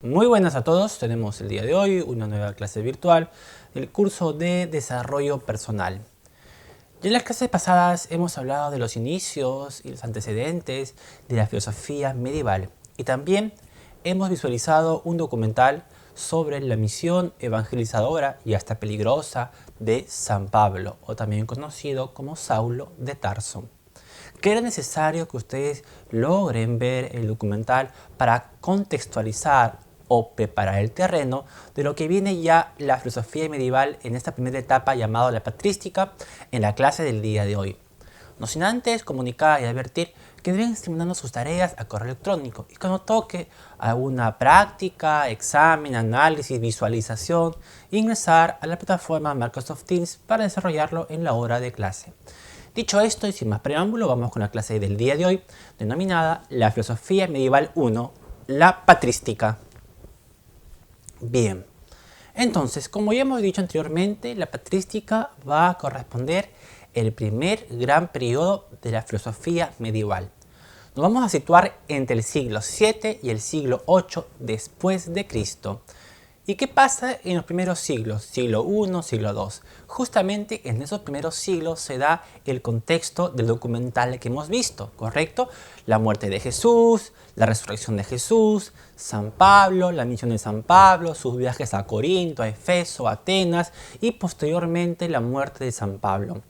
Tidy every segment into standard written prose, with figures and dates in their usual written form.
Muy buenas a todos, tenemos el día de hoy una nueva clase virtual del curso de desarrollo personal. Ya en las clases pasadas hemos hablado de los inicios y los antecedentes de la filosofía medieval y también hemos visualizado un documental sobre la misión evangelizadora y hasta peligrosa de San Pablo, o también conocido como Saulo de Tarso, que era necesario que ustedes logren ver el documental para contextualizar o preparar el terreno de lo que viene ya la filosofía medieval en esta primera etapa llamada la patrística en la clase del día de hoy. No sin antes comunicar y advertir que deben estar mandando sus tareas a correo electrónico y cuando toque alguna práctica, examen, análisis, visualización, ingresar a la plataforma Microsoft Teams para desarrollarlo en la hora de clase. Dicho esto y sin más preámbulo, vamos con la clase del día de hoy, denominada la filosofía medieval 1, la patrística. Bien, entonces, como ya hemos dicho anteriormente, la patrística va a corresponder el primer gran periodo de la filosofía medieval. Nos vamos a situar entre el siglo VII y el siglo VIII después de Cristo. ¿Y qué pasa en los primeros siglos? Siglo I, siglo II. Justamente en esos primeros siglos se da el contexto del documental que hemos visto, ¿correcto? La muerte de Jesús, la resurrección de Jesús, San Pablo, la misión de San Pablo, sus viajes a Corinto, a Efeso, a Atenas y posteriormente la muerte de San Pablo.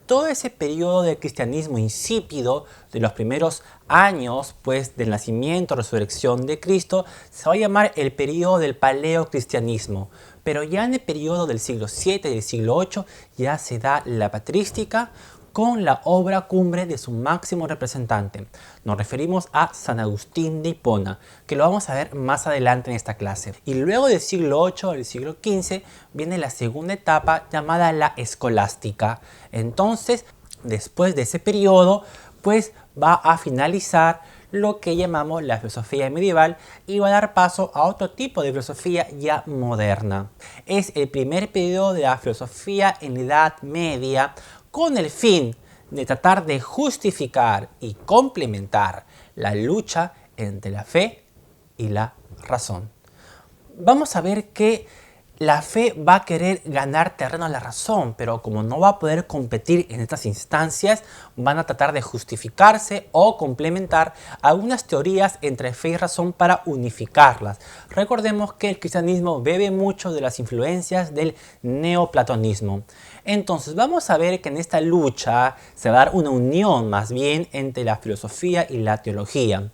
Todo ese periodo de cristianismo insípido de los primeros años, pues, del nacimiento, resurrección de Cristo, se va a llamar el periodo del paleocristianismo. Pero ya en el periodo del siglo VII y del siglo VIII ya se da la patrística con la obra cumbre de su máximo representante. Nos referimos a San Agustín de Hipona, que lo vamos a ver más adelante en esta clase. Y luego del siglo VIII al siglo XV viene la segunda etapa llamada la escolástica. Entonces, después de ese periodo, pues va a finalizar lo que llamamos la filosofía medieval y va a dar paso a otro tipo de filosofía ya moderna. Es el primer periodo de la filosofía en la Edad Media con el fin de tratar de justificar y complementar la lucha entre la fe y la razón. Vamos a ver que la fe va a querer ganar terreno a la razón, pero como no va a poder competir en estas instancias, van a tratar de justificarse o complementar algunas teorías entre fe y razón para unificarlas. Recordemos que el cristianismo bebe mucho de las influencias del neoplatonismo. Entonces vamos a ver que en esta lucha se va a dar una unión más bien entre la filosofía y la teología.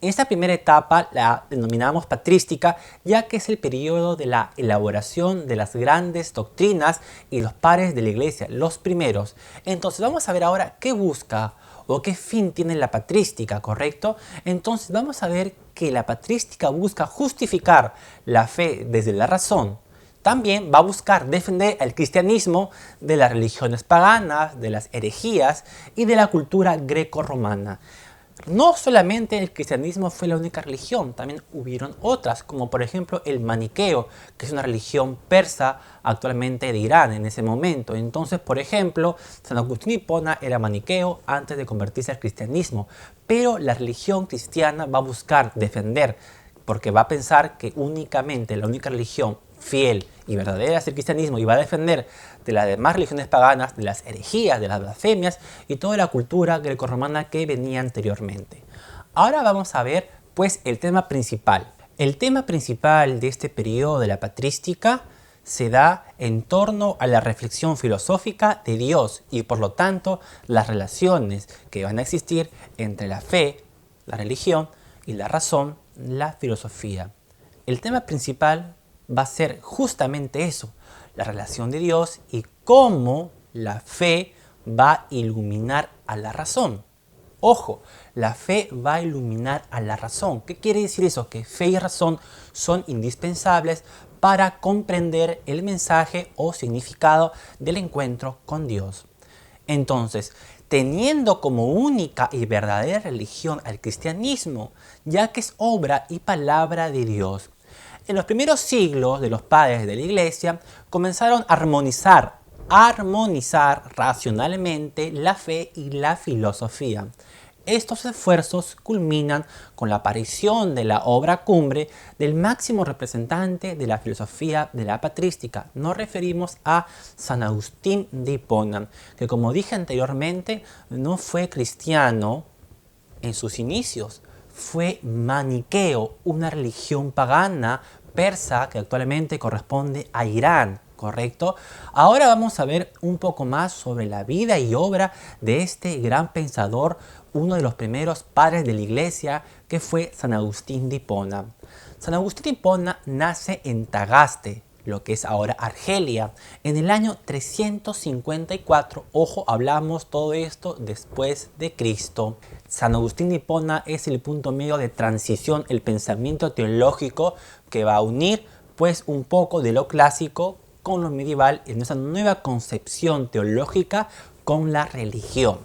Esta primera etapa la denominamos patrística, ya que es el periodo de la elaboración de las grandes doctrinas y los padres de la iglesia, los primeros. Entonces vamos a ver ahora qué busca o qué fin tiene la patrística, ¿correcto? Entonces vamos a ver que la patrística busca justificar la fe desde la razón. También va a buscar defender al cristianismo de las religiones paganas, de las herejías y de la cultura greco-romana. No solamente el cristianismo fue la única religión, también hubieron otras, como por ejemplo el maniqueo, que es una religión persa actualmente de Irán en ese momento. Entonces, por ejemplo, San Agustín de Hipona era maniqueo antes de convertirse al cristianismo, pero la religión cristiana va a buscar defender, porque va a pensar que únicamente la única religión fiel y verdadera es el cristianismo y va a defender de las demás religiones paganas, de las herejías, de las blasfemias y toda la cultura grecorromana que venía anteriormente. Ahora vamos a ver pues el tema principal. El tema principal de este periodo de la patrística se da en torno a la reflexión filosófica de Dios y por lo tanto las relaciones que van a existir entre la fe, la religión y la razón, la filosofía. El tema principal va a ser justamente eso, la relación de Dios y cómo la fe va a iluminar a la razón. Ojo, la fe va a iluminar a la razón. ¿Qué quiere decir eso? Que fe y razón son indispensables para comprender el mensaje o significado del encuentro con Dios. Entonces, teniendo como única y verdadera religión al cristianismo, ya que es obra y palabra de Dios, en los primeros siglos de los padres de la iglesia comenzaron a armonizar racionalmente la fe y la filosofía. estos esfuerzos culminan con la aparición de la obra cumbre del máximo representante de la filosofía de la patrística. Nos referimos a San Agustín de Hipona, que como dije anteriormente, no fue cristiano en sus inicios, fue maniqueo, una religión pagana persa que actualmente corresponde a Irán, ¿correcto? Ahora vamos a ver un poco más sobre la vida y obra de este gran pensador, uno de los primeros padres de la iglesia, que fue San Agustín de Hipona. San Agustín de Hipona nace en Tagaste, lo que es ahora Argelia, en el año 354. Ojo, hablamos todo esto después de Cristo. San Agustín de Hipona es el punto medio de transición, el pensamiento teológico que va a unir pues un poco de lo clásico con lo medieval en esa nueva concepción teológica con la religión.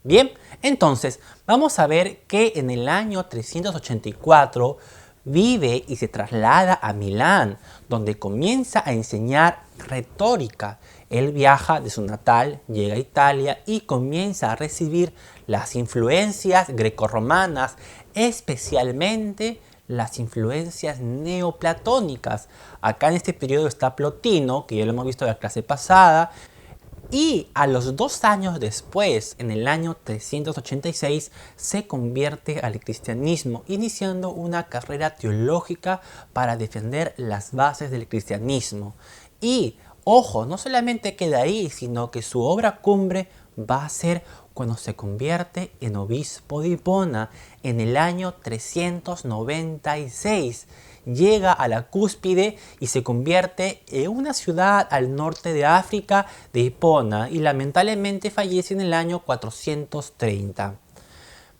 Bien, entonces vamos a ver que en el año 384 vive y se traslada a Milán, donde comienza a enseñar retórica. Él viaja de su natal, llega a Italia y comienza a recibir las influencias grecorromanas, especialmente las influencias neoplatónicas. Acá en este periodo está Plotino, que ya lo hemos visto en la clase pasada, y a los 2 años después, en el año 386, se convierte al cristianismo, iniciando una carrera teológica para defender las bases del cristianismo. Y, ojo, no solamente queda ahí, sino que su obra cumbre va a ser cuando se convierte en obispo de Hipona en el año 396. Llega a la cúspide y se convierte en una ciudad al norte de África de Hipona y lamentablemente fallece en el año 430.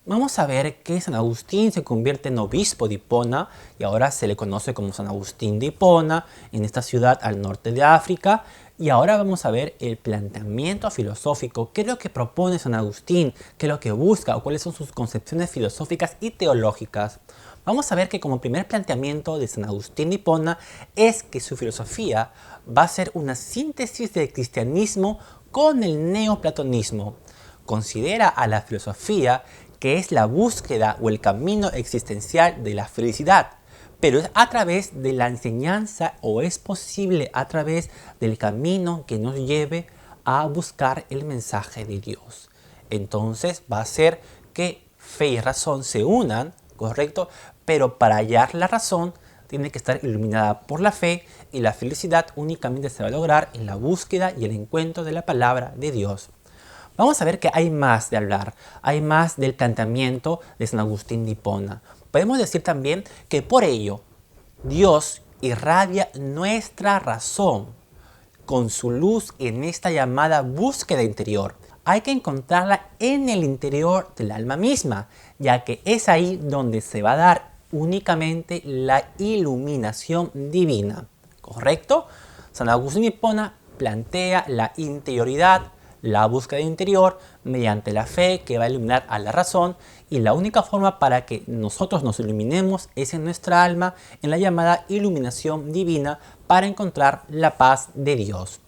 Vamos a ver que San Agustín se convierte en obispo de Hipona y ahora se le conoce como San Agustín de Hipona en esta ciudad al norte de África. Y ahora vamos a ver el planteamiento filosófico, qué es lo que propone San Agustín, qué es lo que busca o cuáles son sus concepciones filosóficas y teológicas. Vamos a ver que como primer planteamiento de San Agustín de Hipona es que su filosofía va a ser una síntesis del cristianismo con el neoplatonismo. Considera a la filosofía que es la búsqueda o el camino existencial de la felicidad, pero es a través de la enseñanza o es posible a través del camino que nos lleve a buscar el mensaje de Dios. Entonces va a ser que fe y razón se unan, ¿correcto? Pero para hallar la razón tiene que estar iluminada por la fe y la felicidad únicamente se va a lograr en la búsqueda y el encuentro de la palabra de Dios. Vamos a ver que hay más de hablar, hay más del planteamiento de San Agustín de Hipona. Podemos decir también que por ello Dios irradia nuestra razón con su luz en esta llamada búsqueda interior. Hay que encontrarla en el interior del alma misma, ya que es ahí donde se va a dar únicamente la iluminación divina. ¿Correcto? San Agustín de Hipona plantea la interioridad, la búsqueda interior mediante la fe que va a iluminar a la razón, y la única forma para que nosotros nos iluminemos es en nuestra alma, en la llamada iluminación divina para encontrar la paz de Dios.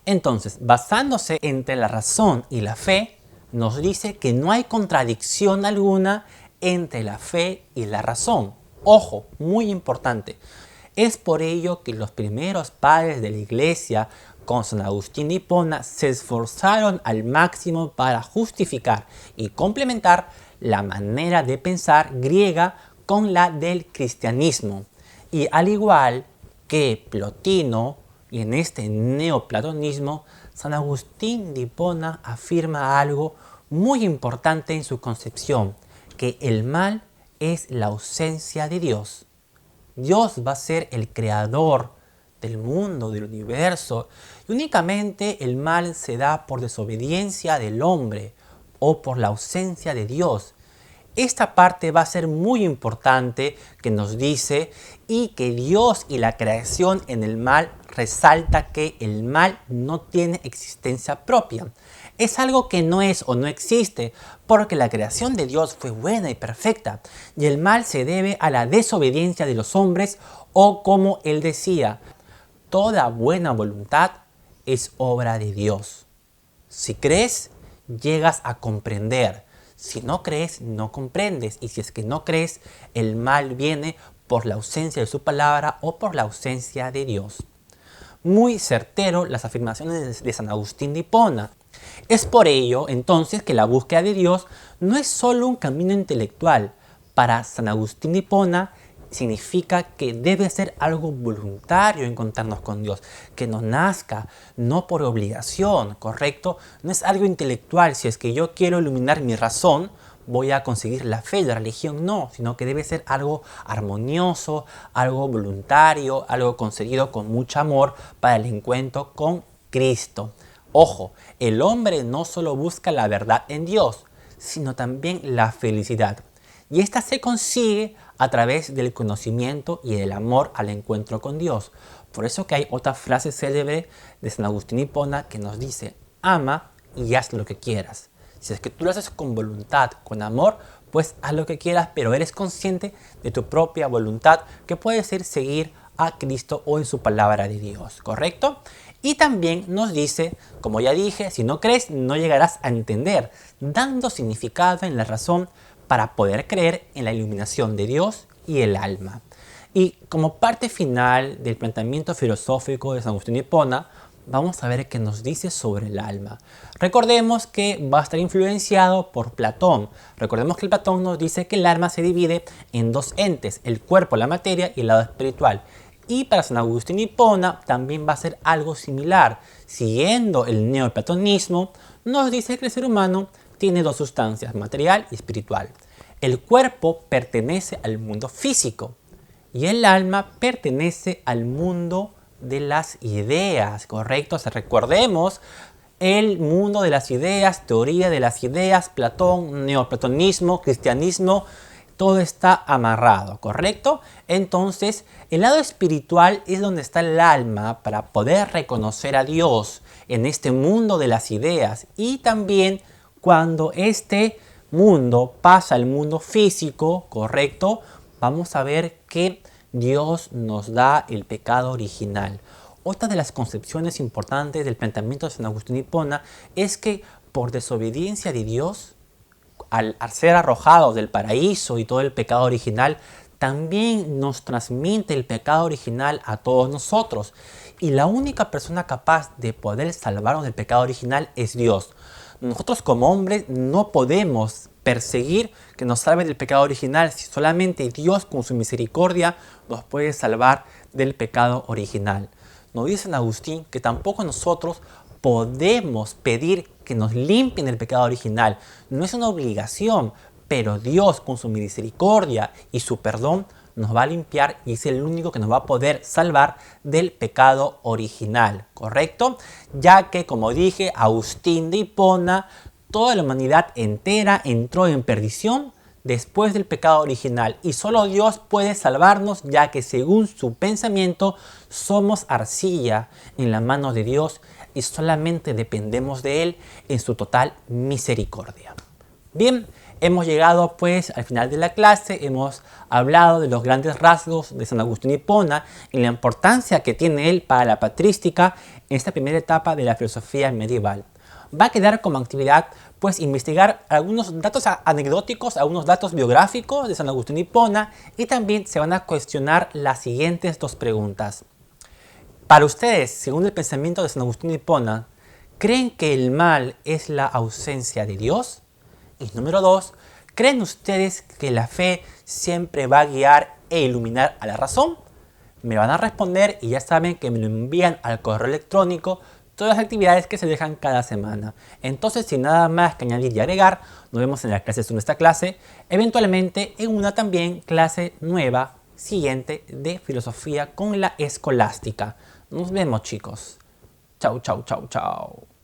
Entonces, basándose entre la razón y la fe, nos dice que no hay contradicción alguna entre la fe y la razón. Ojo, muy importante. Es por ello que los primeros padres de la iglesia con San Agustín de Hipona se esforzaron al máximo para justificar y complementar la manera de pensar griega con la del cristianismo. Y al igual que Plotino y en este neoplatonismo, San Agustín de Hipona afirma algo muy importante en su concepción, que el mal es la ausencia de Dios. Dios va a ser el creador del mundo, del universo, y únicamente el mal se da por desobediencia del hombre o por la ausencia de Dios. Esta parte va a ser muy importante que nos dice y que Dios y la creación en el mal resalta que el mal no tiene existencia propia. Es algo que no es o no existe porque la creación de Dios fue buena y perfecta y el mal se debe a la desobediencia de los hombres o como él decía, toda buena voluntad es obra de Dios. Si crees, llegas a comprender. Si no crees, no comprendes. Y si es que no crees, el mal viene por la ausencia de su palabra o por la ausencia de Dios. Muy certero las afirmaciones de San Agustín de Hipona. Es por ello, entonces, que la búsqueda de Dios no es solo un camino intelectual. Para San Agustín de Hipona significa que debe ser algo voluntario encontrarnos con Dios, que nos nazca, no por obligación, ¿correcto? No es algo intelectual. Si es que yo quiero iluminar mi razón, voy a conseguir la fe, la religión no, sino que debe ser algo armonioso, algo voluntario, algo conseguido con mucho amor para el encuentro con Cristo. Ojo, el hombre no solo busca la verdad en Dios, sino también la felicidad. Y esta se consigue a través del conocimiento y del amor al encuentro con Dios. Por eso que hay otra frase célebre de San Agustín de Hipona que nos dice: ama y haz lo que quieras. Si es que tú lo haces con voluntad, con amor, pues haz lo que quieras, pero eres consciente de tu propia voluntad, que puede ser seguir a Cristo o en su palabra de Dios, ¿correcto? Y también nos dice, como ya dije, si no crees, no llegarás a entender, dando significado en la razón para poder creer en la iluminación de Dios y el alma. Y como parte final del planteamiento filosófico de San Agustín de Hipona, vamos a ver qué nos dice sobre el alma. Recordemos que va a estar influenciado por Platón. Recordemos que Platón nos dice que el alma se divide en dos entes, el cuerpo, la materia y el lado espiritual. Y para San Agustín de Hipona también va a ser algo similar. Siguiendo el neoplatonismo, nos dice que el ser humano tiene dos sustancias, material y espiritual. El cuerpo pertenece al mundo físico y el alma pertenece al mundo de las ideas, ¿correcto? O sea, recordemos el mundo de las ideas, teoría de las ideas, Platón, neoplatonismo, cristianismo, todo está amarrado, ¿correcto? Entonces, el lado espiritual es donde está el alma para poder reconocer a Dios en este mundo de las ideas. Y también cuando este mundo pasa al mundo físico, ¿correcto? Vamos a ver que Dios nos da el pecado original. Otra de las concepciones importantes del planteamiento de San Agustín de Hipona es que por desobediencia de Dios, al ser arrojados del paraíso y todo el pecado original, también nos transmite el pecado original a todos nosotros. Y la única persona capaz de poder salvarnos del pecado original es Dios. Nosotros como hombres no podemos perseguir que nos salve del pecado original, si solamente Dios con su misericordia nos puede salvar del pecado original. Nos dice San Agustín que tampoco nosotros podemos pedir que nos limpien el pecado original. No es una obligación, pero Dios con su misericordia y su perdón nos va a limpiar y es el único que nos va a poder salvar del pecado original, ¿correcto? Ya que, como dije, Agustín de Hipona, toda la humanidad entera entró en perdición después del pecado original y solo Dios puede salvarnos, ya que según su pensamiento somos arcilla en la mano de Dios y solamente dependemos de Él en su total misericordia. Bien, hemos llegado pues al final de la clase, hemos hablado de los grandes rasgos de San Agustín de Hipona y la importancia que tiene él para la patrística en esta primera etapa de la filosofía medieval. Va a quedar como actividad pues investigar algunos datos anecdóticos, algunos datos biográficos de San Agustín de Hipona y también se van a cuestionar las siguientes dos preguntas. Para ustedes, según el pensamiento de San Agustín de Hipona, ¿creen que el mal es la ausencia de Dios? Y número 2, ¿creen ustedes que la fe siempre va a guiar e iluminar a la razón? Me van a responder y ya saben que me lo envían al correo electrónico todas las actividades que se dejan cada semana. Entonces, sin nada más que añadir y agregar, nos vemos en las clases de nuestra clase, eventualmente en una también clase nueva siguiente de filosofía con la escolástica. Nos vemos, chicos. Chau, chau, chau, chau.